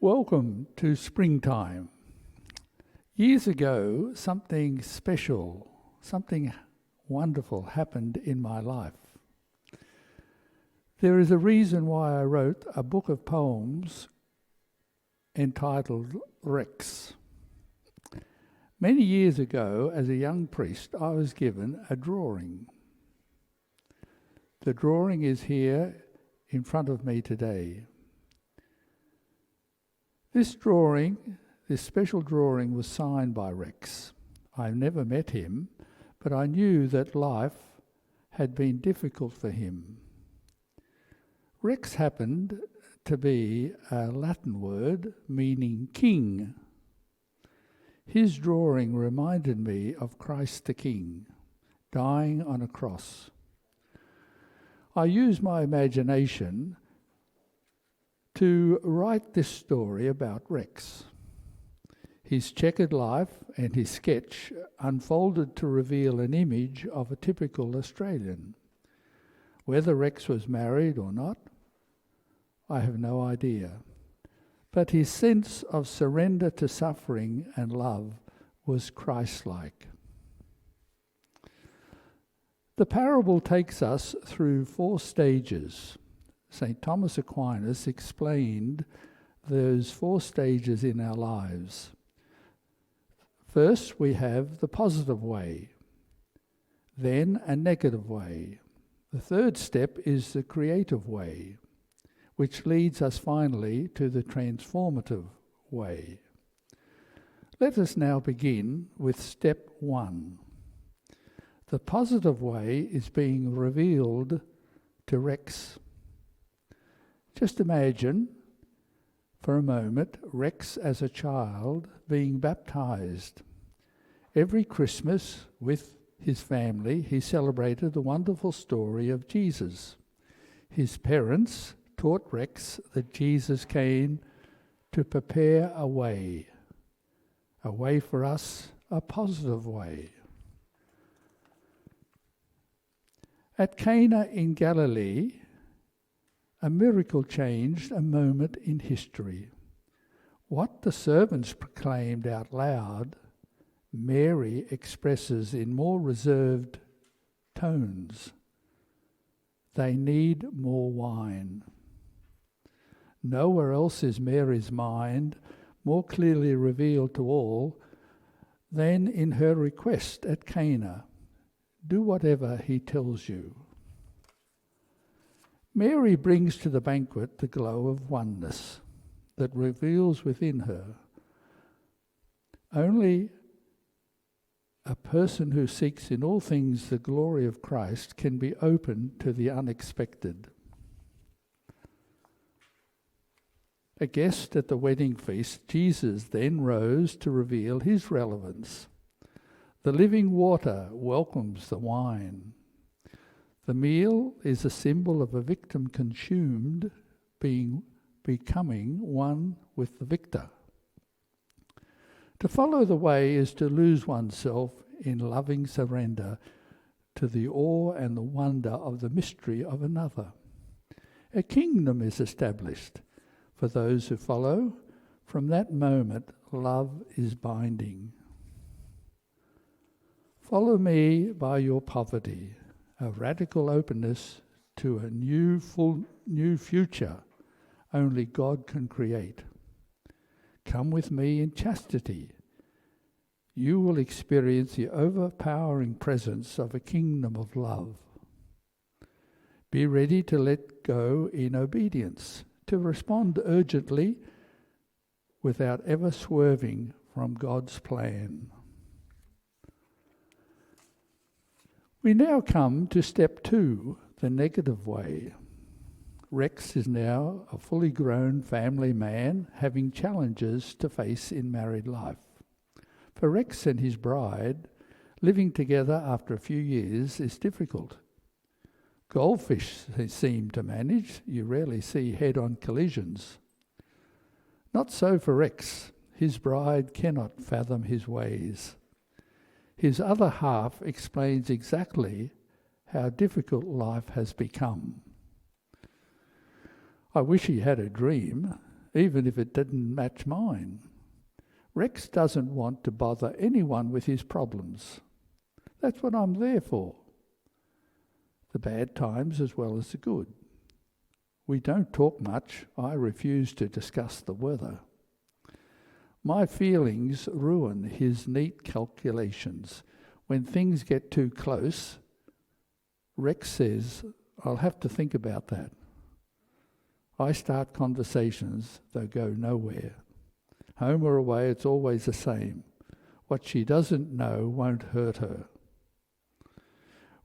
Welcome to springtime. Years ago, something special, something wonderful happened in my life. There is a reason why I wrote a book of poems entitled Rex. Many years ago, as a young priest, I was given a drawing. The drawing is here in front of me today. This special drawing was signed by Rex. I've never met him, but I knew that life had been difficult for him. Rex happened to be a Latin word meaning king. His drawing reminded me of Christ the King, dying on a cross. I used my imagination to write this story about Rex. His checkered life and his sketch unfolded to reveal an image of a typical Australian. Whether Rex was married or not, I have no idea. But his sense of surrender to suffering and love was Christ-like. The parable takes us through 4 stages. St. Thomas Aquinas explained those 4 stages in our lives. First, we have the positive way, then a negative way. The third step is the creative way, which leads us finally to the transformative way. Let us now begin with step 1. The positive way is being revealed to Rex. Just imagine for a moment Rex as a child being baptized. Every Christmas with his family he celebrated the wonderful story of Jesus. His parents taught Rex that Jesus came to prepare a way for us, a positive way. At Cana in Galilee, a miracle changed a moment in history. What the servants proclaimed out loud, Mary expresses in more reserved tones. They need more wine. Nowhere else is Mary's mind more clearly revealed to all than in her request at Cana. Do whatever he tells you. Mary brings to the banquet the glow of oneness that reveals within her. Only a person who seeks in all things the glory of Christ can be open to the unexpected. A guest at the wedding feast, Jesus then rose to reveal his relevance. The living water welcomes the wine. The meal is a symbol of a victim consumed becoming one with the victor. To follow the way is to lose oneself in loving surrender to the awe and the wonder of the mystery of another. A kingdom is established for those who follow. From that moment, love is binding. Follow me by your poverty, a radical openness to a new future only God can create. Come with me in chastity. You will experience the overpowering presence of a kingdom of love. Be ready to let go in obedience, to respond urgently without ever swerving from God's plan. We now come to step 2, the negative way. Rex is now a fully grown family man having challenges to face in married life. For Rex and his bride, living together after a few years is difficult. Goldfish they seem to manage. You rarely see head-on collisions. Not so for Rex. His bride cannot fathom his ways. His other half explains exactly how difficult life has become. I wish he had a dream. even if it didn't match mine. Rex doesn't want to bother anyone with his problems. That's what I'm there for. The bad times as well as the good. We don't talk much. I refuse to discuss the weather. My feelings ruin his neat calculations. When things get too close, Rex says, I'll have to think about that. I start conversations that go nowhere. Home or away, it's always the same. What she doesn't know won't hurt her.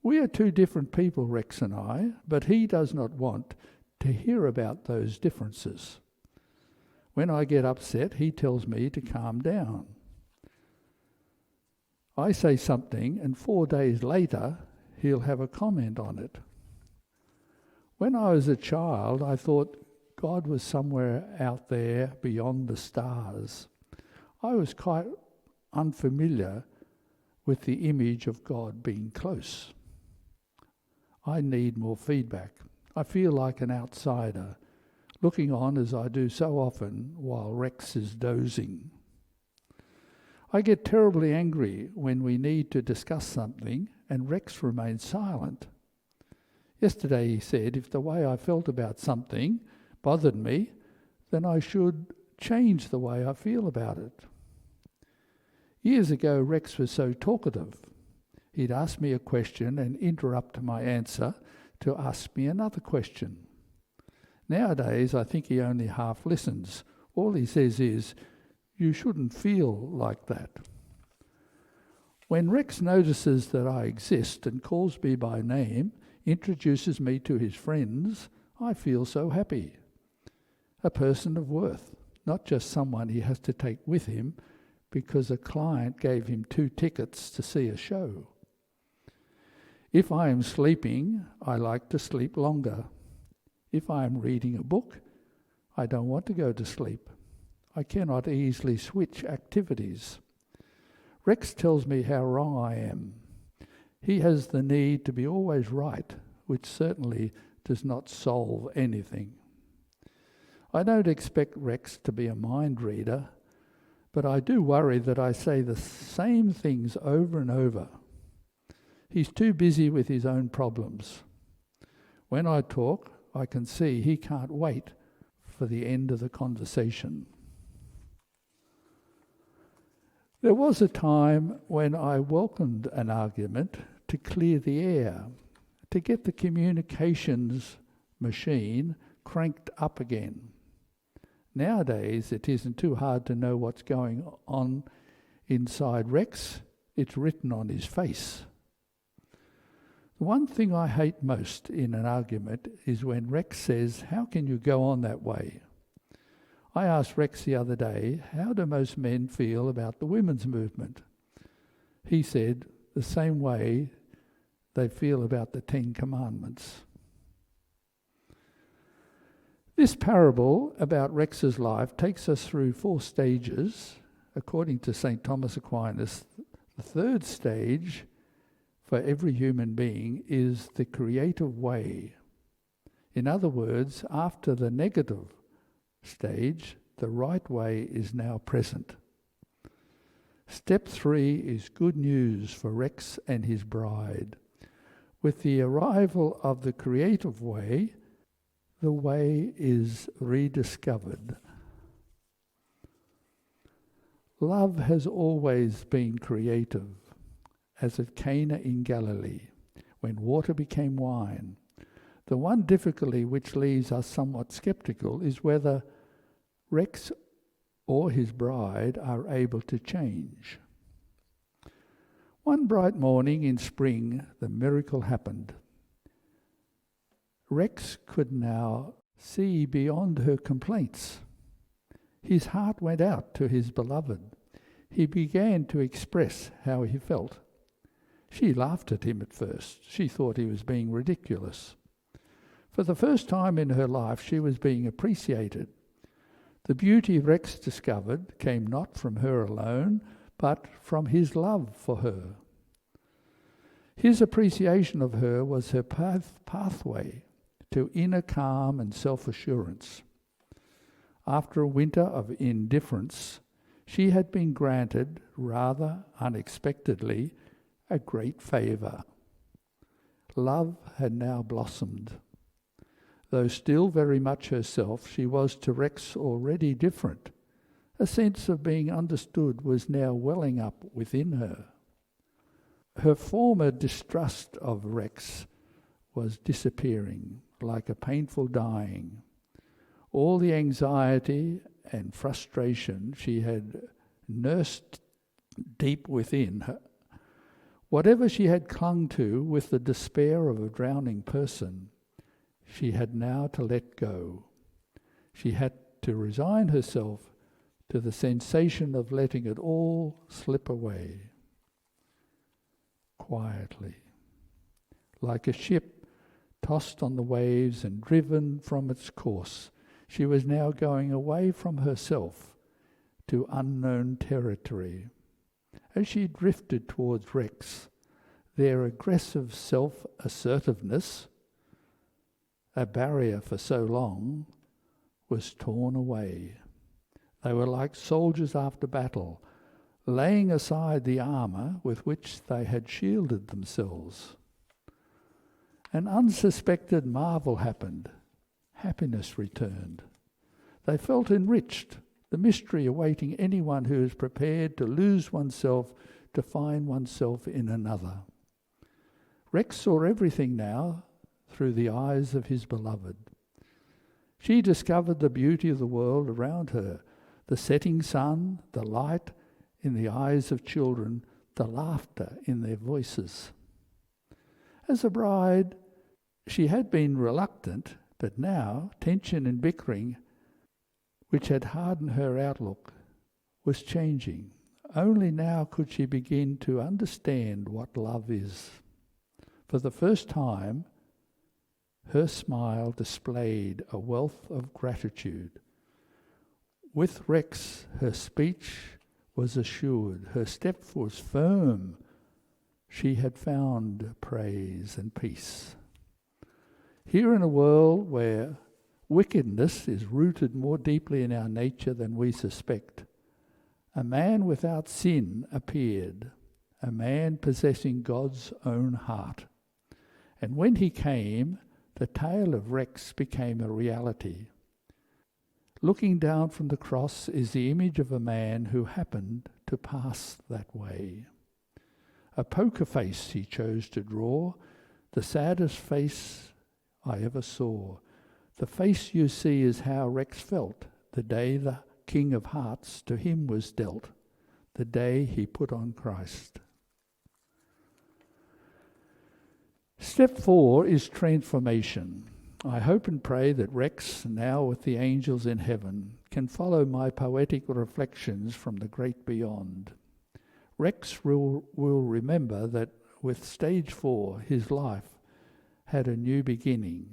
We are two different people, Rex and I, but he does not want to hear about those differences. When I get upset, he tells me to calm down. I say something, and 4 days later, he'll have a comment on it. When I was a child, I thought God was somewhere out there beyond the stars. I was quite unfamiliar with the image of God being close. I need more feedback. I feel like an outsider, looking on as I do so often while Rex is dozing. I get terribly angry when we need to discuss something and Rex remains silent. Yesterday he said if the way I felt about something bothered me, then I should change the way I feel about it. Years ago, Rex was so talkative. He'd ask me a question and interrupt my answer to ask me another question. Nowadays, I think he only half listens. All he says is, you shouldn't feel like that. When Rex notices that I exist and calls me by name, introduces me to his friends, I feel so happy. A person of worth, not just someone he has to take with him because a client gave him 2 tickets to see a show. If I am sleeping, I like to sleep longer. If I am reading a book, I don't want to go to sleep. I cannot easily switch activities. Rex tells me how wrong I am. He has the need to be always right, which certainly does not solve anything. I don't expect Rex to be a mind reader, but I do worry that I say the same things over and over. He's too busy with his own problems. When I talk, I can see he can't wait for the end of the conversation. There was a time when I welcomed an argument to clear the air, to get the communications machine cranked up again. Nowadays, it isn't too hard to know what's going on inside Rex. It's written on his face. The one thing I hate most in an argument is when Rex says, how can you go on that way? I asked Rex the other day, how do most men feel about the women's movement? He said, the same way they feel about the 10 Commandments. This parable about Rex's life takes us through 4 stages. According to St. Thomas Aquinas, the 3rd stage for every human being is the creative way. In other words, after the negative stage, the right way is now present. Step 3 is good news for Rex and his bride. With the arrival of the creative way, the way is rediscovered. Love has always been creative, as at Cana in Galilee, when water became wine. The one difficulty which leaves us somewhat sceptical is whether Rex or his bride are able to change. One bright morning in spring, the miracle happened. Rex could now see beyond her complaints. His heart went out to his beloved. He began to express how he felt. She laughed at him at first. She thought he was being ridiculous. For the first time in her life, she was being appreciated. The beauty Rex discovered came not from her alone, but from his love for her. His appreciation of her was her pathway to inner calm and self-assurance. After a winter of indifference, she had been granted, rather unexpectedly, a great favour. Love had now blossomed. Though still very much herself, she was to Rex already different. A sense of being understood was now welling up within her. Her former distrust of Rex was disappearing, like a painful dying. All the anxiety and frustration she had nursed deep within her, whatever she had clung to with the despair of a drowning person, she had now to let go. She had to resign herself to the sensation of letting it all slip away. Quietly, like a ship tossed on the waves and driven from its course, she was now going away from herself to unknown territory. As she drifted towards Rex, their aggressive self-assertiveness, a barrier for so long, was torn away. They were like soldiers after battle, laying aside the armour with which they had shielded themselves. An unsuspected marvel happened. Happiness returned. They felt enriched, the mystery awaiting anyone who is prepared to lose oneself to find oneself in another. Rex saw everything now through the eyes of his beloved. She discovered the beauty of the world around her, the setting sun, the light in the eyes of children, the laughter in their voices. As a bride, she had been reluctant, but now tension and bickering, which had hardened her outlook, was changing. Only now could she begin to understand what love is. For the first time, her smile displayed a wealth of gratitude. With Rex, her speech was assured, her step was firm. She had found praise and peace. Here in a world where wickedness is rooted more deeply in our nature than we suspect, a man without sin appeared, a man possessing God's own heart. And when he came, the tale of Rex became a reality. Looking down from the cross is the image of a man who happened to pass that way. A poker face he chose to draw, the saddest face I ever saw. The face you see is how Rex felt the day the King of Hearts to him was dealt, the day he put on Christ. Step 4 is transformation. I hope and pray that Rex, now with the angels in heaven, can follow my poetic reflections from the great beyond. Rex will remember that with stage 4, his life had a new beginning.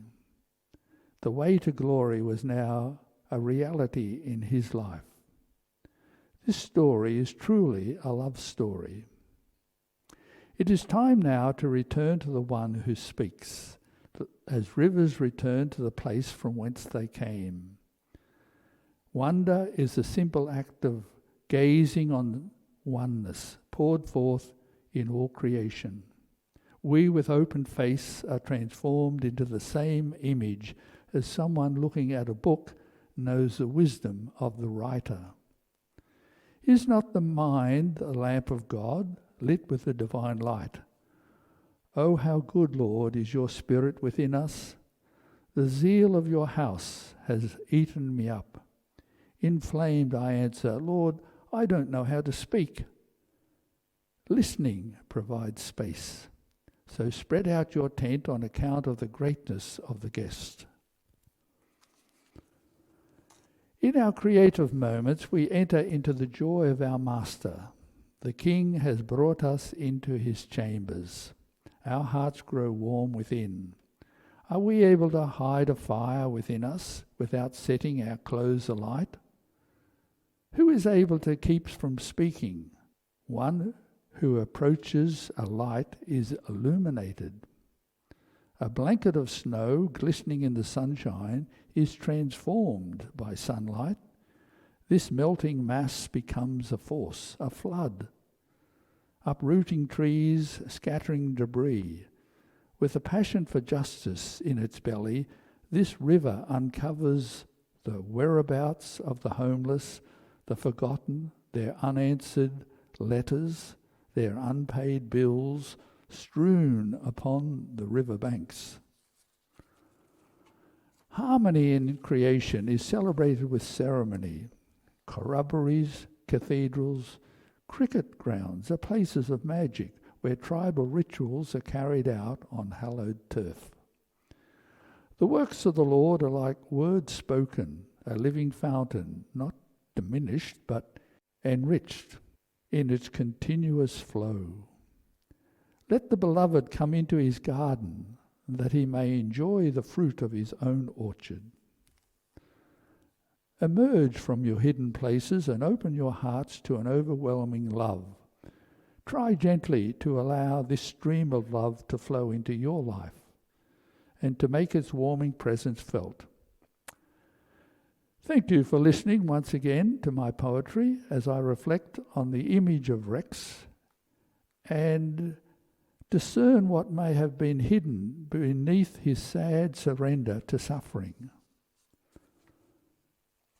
The way to glory was now a reality in his life. This story is truly a love story. It is time now to return to the one who speaks, as rivers return to the place from whence they came. Wonder is the simple act of gazing on oneness poured forth in all creation. We with open face are transformed into the same image as someone looking at a book knows the wisdom of the writer. Is not the mind the lamp of God, lit with the divine light? Oh, how good, Lord, is your spirit within us. The zeal of your house has eaten me up. Inflamed, I answer, Lord, I don't know how to speak. Listening provides space. So spread out your tent on account of the greatness of the guest. In our creative moments, we enter into the joy of our Master. The King has brought us into his chambers. Our hearts grow warm within. Are we able to hide a fire within us without setting our clothes alight? Who is able to keep from speaking? One who approaches a light is illuminated. A blanket of snow glistening in the sunshine is transformed by sunlight. This melting mass becomes a force, a flood, uprooting trees, scattering debris. With a passion for justice in its belly, this river uncovers the whereabouts of the homeless, the forgotten, their unanswered letters, their unpaid bills, strewn upon the river banks. Harmony in creation is celebrated with ceremony. Corroborees, cathedrals, cricket grounds are places of magic where tribal rituals are carried out on hallowed turf. The works of the Lord are like words spoken, a living fountain, not diminished but enriched in its continuous flow. Let the beloved come into his garden, that he may enjoy the fruit of his own orchard. Emerge from your hidden places and open your hearts to an overwhelming love. Try gently to allow this stream of love to flow into your life and to make its warming presence felt. Thank you for listening once again to my poetry as I reflect on the image of Rex and discern what may have been hidden beneath his sad surrender to suffering.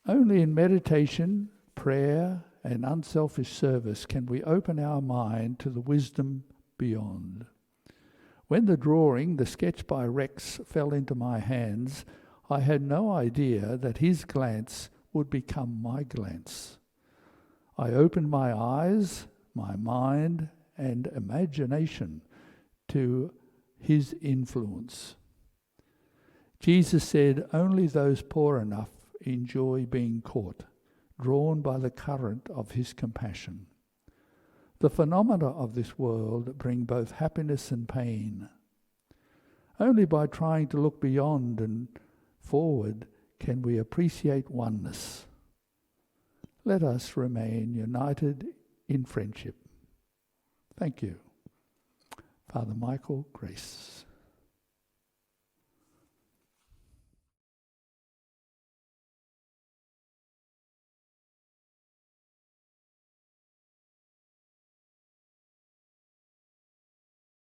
Only in meditation, prayer, and unselfish service can we open our mind to the wisdom beyond. When the drawing, the sketch by Rex, fell into my hands, I had no idea that his glance would become my glance. I opened my eyes, my mind, and imagination to his influence. Jesus said, only those poor enough enjoy being caught, drawn by the current of his compassion. The phenomena of this world bring both happiness and pain. Only by trying to look beyond and forward can we appreciate oneness. Let us remain united in friendship. Thank you. Father Michael Grace.